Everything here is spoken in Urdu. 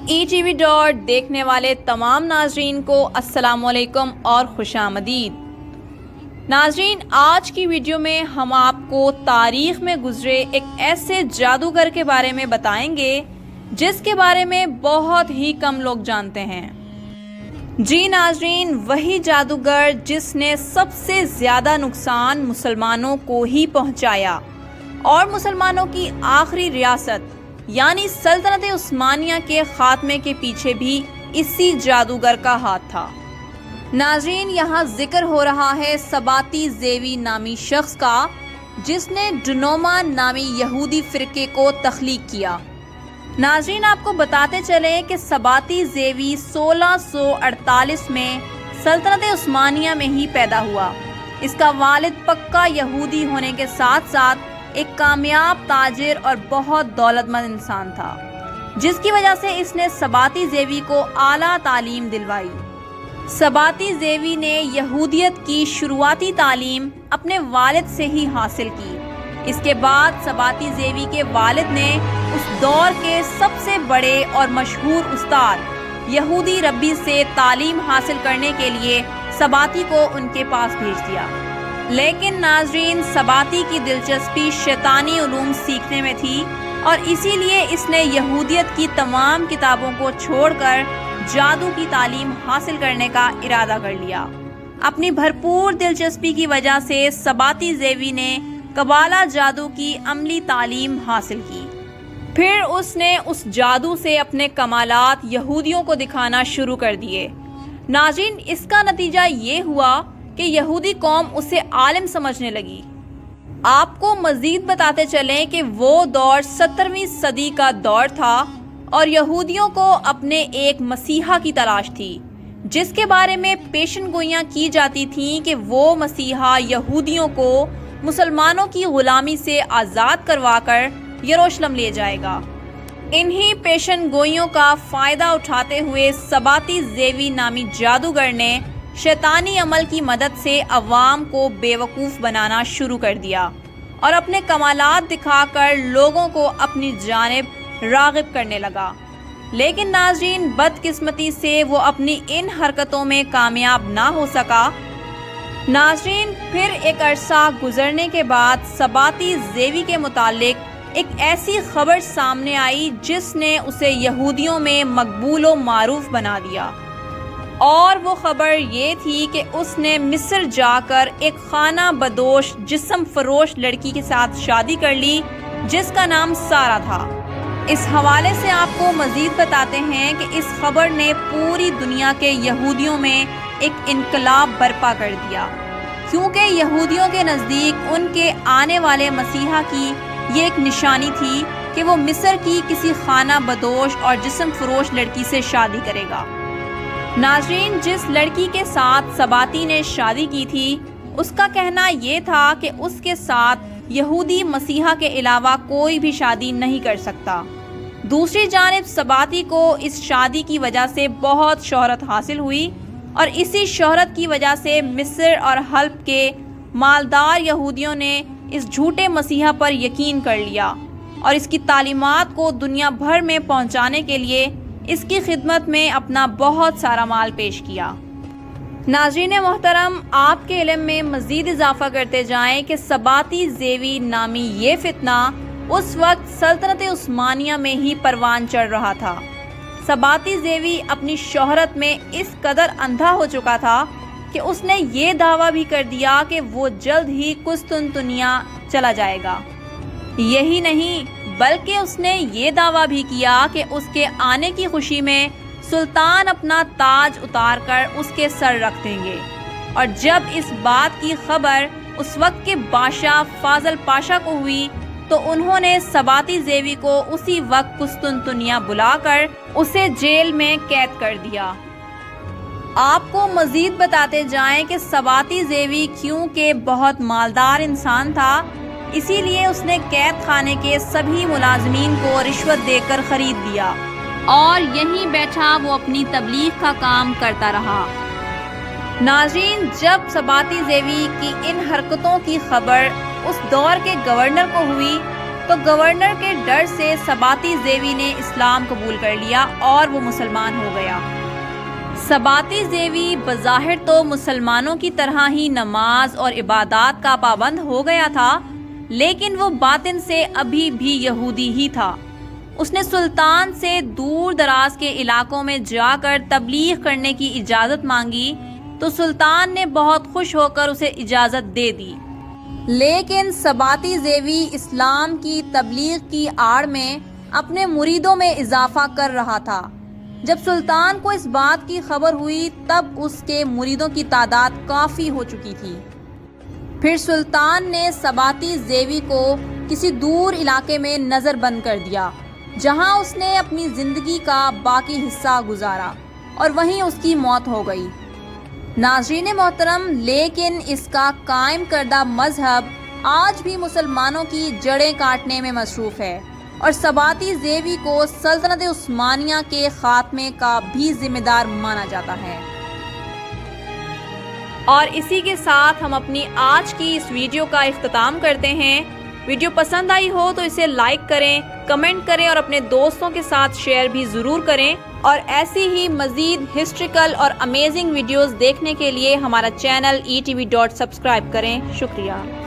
ای ٹی وی ڈاٹ دیکھنے والے تمام ناظرین کو السلام علیکم اور خوش آمدید۔ ناظرین، آج کی ویڈیو میں ہم آپ کو تاریخ میں گزرے ایک ایسے جادوگر کے بارے میں بتائیں گے جس کے بارے میں بہت ہی کم لوگ جانتے ہیں۔ جی ناظرین، وہی جادوگر جس نے سب سے زیادہ نقصان مسلمانوں کو ہی پہنچایا اور مسلمانوں کی آخری ریاست یعنی سلطنت عثمانیہ کے خاتمے کے پیچھے بھی اسی جادوگر کا ہاتھ تھا۔ ناظرین، یہاں ذکر ہو رہا ہے سباتی زیوی نامی شخص کا، جس نے ڈنوما نامی یہودی فرقے کو تخلیق کیا۔ ناظرین، آپ کو بتاتے چلیں کہ سباتی زیوی 1648 میں سلطنت عثمانیہ میں ہی پیدا ہوا۔ اس کا والد پکا یہودی ہونے کے ساتھ ساتھ ایک کامیاب تاجر اور بہت دولت مند انسان تھا، جس کی وجہ سے اس نے سباتی زیوی کو اعلیٰ تعلیم دلوائی۔ سباتی زیوی نے یہودیت کی شروعاتی تعلیم اپنے والد سے ہی حاصل کی۔ اس کے بعد سباتی زیوی کے والد نے اس دور کے سب سے بڑے اور مشہور استاد یہودی ربی سے تعلیم حاصل کرنے کے لیے سباتی کو ان کے پاس بھیج دیا۔ لیکن ناظرین، سباتی کی دلچسپی شیطانی علوم سیکھنے میں تھی اور اسی لیے اس نے یہودیت کی تمام کتابوں کو چھوڑ کر جادو کی تعلیم حاصل کرنے کا ارادہ کر لیا۔ اپنی بھرپور دلچسپی کی وجہ سے سباتی زیوی نے قبالہ جادو کی عملی تعلیم حاصل کی۔ پھر اس نے اس جادو سے اپنے کمالات یہودیوں کو دکھانا شروع کر دیے۔ ناظرین، اس کا نتیجہ یہ ہوا کہ یہودی قوم اسے عالم سمجھنے لگی۔ آپ کو مزید بتاتے چلیں کہ وہ دور 17ویں صدی کا دور تھا اور یہودیوں کو اپنے ایک مسیحا کی تلاش تھی، جس کے بارے میں پیشن گوئیاں کی جاتی تھیں کہ وہ مسیحا یہودیوں کو مسلمانوں کی غلامی سے آزاد کروا کر یروشلم لے جائے گا۔ انہی پیشن گوئیوں کا فائدہ اٹھاتے ہوئے سباتی زیوی نامی جادوگر نے شیطانی عمل کی مدد سے عوام کو بیوقوف بنانا شروع کر دیا اور اپنے کمالات دکھا کر لوگوں کو اپنی جانب راغب کرنے لگا۔ لیکن ناظرین، بدقسمتی سے وہ اپنی ان حرکتوں میں کامیاب نہ ہو سکا۔ ناظرین، پھر ایک عرصہ گزرنے کے بعد سباتی زیوی کے متعلق ایک ایسی خبر سامنے آئی جس نے اسے یہودیوں میں مقبول و معروف بنا دیا، اور وہ خبر یہ تھی کہ اس نے مصر جا کر ایک خانہ بدوش جسم فروش لڑکی کے ساتھ شادی کر لی جس کا نام سارہ تھا۔ اس حوالے سے آپ کو مزید بتاتے ہیں کہ اس خبر نے پوری دنیا کے یہودیوں میں ایک انقلاب برپا کر دیا، کیونکہ یہودیوں کے نزدیک ان کے آنے والے مسیحا کی یہ ایک نشانی تھی کہ وہ مصر کی کسی خانہ بدوش اور جسم فروش لڑکی سے شادی کرے گا۔ ناظرین، جس لڑکی کے ساتھ سباتی نے شادی کی تھی، اس کا کہنا یہ تھا کہ اس کے ساتھ یہودی مسیحا کے علاوہ کوئی بھی شادی نہیں کر سکتا۔ دوسری جانب سباتی کو اس شادی کی وجہ سے بہت شہرت حاصل ہوئی اور اسی شہرت کی وجہ سے مصر اور حلب کے مالدار یہودیوں نے اس جھوٹے مسیحا پر یقین کر لیا اور اس کی تعلیمات کو دنیا بھر میں پہنچانے کے لیے اس کی خدمت میں اپنا بہت سارا مال پیش کیا۔ ناظرین محترم، آپ کے علم میں مزید اضافہ کرتے جائیں کہ سباتی زیوی نامی یہ فتنہ اس وقت سلطنت عثمانیہ میں ہی پروان چڑھ رہا تھا۔ سباتی زیوی اپنی شہرت میں اس قدر اندھا ہو چکا تھا کہ اس نے یہ دعویٰ بھی کر دیا کہ وہ جلد ہی قسطنطنیہ چلا جائے گا۔ یہی نہیں بلکہ اس نے یہ دعویٰ بھی کیا کہ اس کے آنے کی خوشی میں سلطان اپنا تاج اتار کر اس کے سر رکھ دیں گے، اور جب اس بات کی خبر اس وقت کے بادشاہ فاضل پاشا کو ہوئی تو انہوں نے سباتی زیوی کو اسی وقت قسطنطنیہ بلا کر اسے جیل میں قید کر دیا۔ آپ کو مزید بتاتے جائیں کہ سباتی زیوی کیونکہ بہت مالدار انسان تھا، اسی لیے اس نے قید خانے کے سبھی ملازمین کو رشوت دے کر خرید لیا اور یہیں بیٹھا وہ اپنی تبلیغ کا کام کرتا رہا۔ ناظرین، جب سباتی زیوی کی ان حرکتوں کی خبر اس دور کے گورنر کو ہوئی تو گورنر کے ڈر سے سباتی زیوی نے اسلام قبول کر لیا اور وہ مسلمان ہو گیا۔ سباتی زیوی بظاہر تو مسلمانوں کی طرح ہی نماز اور عبادات کا پابند ہو گیا تھا، لیکن وہ باطن سے ابھی بھی یہودی ہی تھا۔ اس نے سلطان سے دور دراز کے علاقوں میں جا کر تبلیغ کرنے کی اجازت مانگی تو سلطان نے بہت خوش ہو کر اسے اجازت دے دی، لیکن سباتی زیوی اسلام کی تبلیغ کی آڑ میں اپنے مریدوں میں اضافہ کر رہا تھا۔ جب سلطان کو اس بات کی خبر ہوئی تب اس کے مریدوں کی تعداد کافی ہو چکی تھی۔ پھر سلطان نے سباتی زیوی کو کسی دور علاقے میں نظر بند کر دیا، جہاں اس نے اپنی زندگی کا باقی حصہ گزارا اور وہیں اس کی موت ہو گئی۔ ناظرین محترم، لیکن اس کا قائم کردہ مذہب آج بھی مسلمانوں کی جڑیں کاٹنے میں مصروف ہے اور سباتی زیوی کو سلطنت عثمانیہ کے خاتمے کا بھی ذمہ دار مانا جاتا ہے۔ اور اسی کے ساتھ ہم اپنی آج کی اس ویڈیو کا اختتام کرتے ہیں۔ ویڈیو پسند آئی ہو تو اسے لائک کریں، کمنٹ کریں اور اپنے دوستوں کے ساتھ شیئر بھی ضرور کریں، اور ایسی ہی مزید ہسٹریکل اور امیزنگ ویڈیوز دیکھنے کے لیے ہمارا چینل ETV سبسکرائب کریں۔ شکریہ۔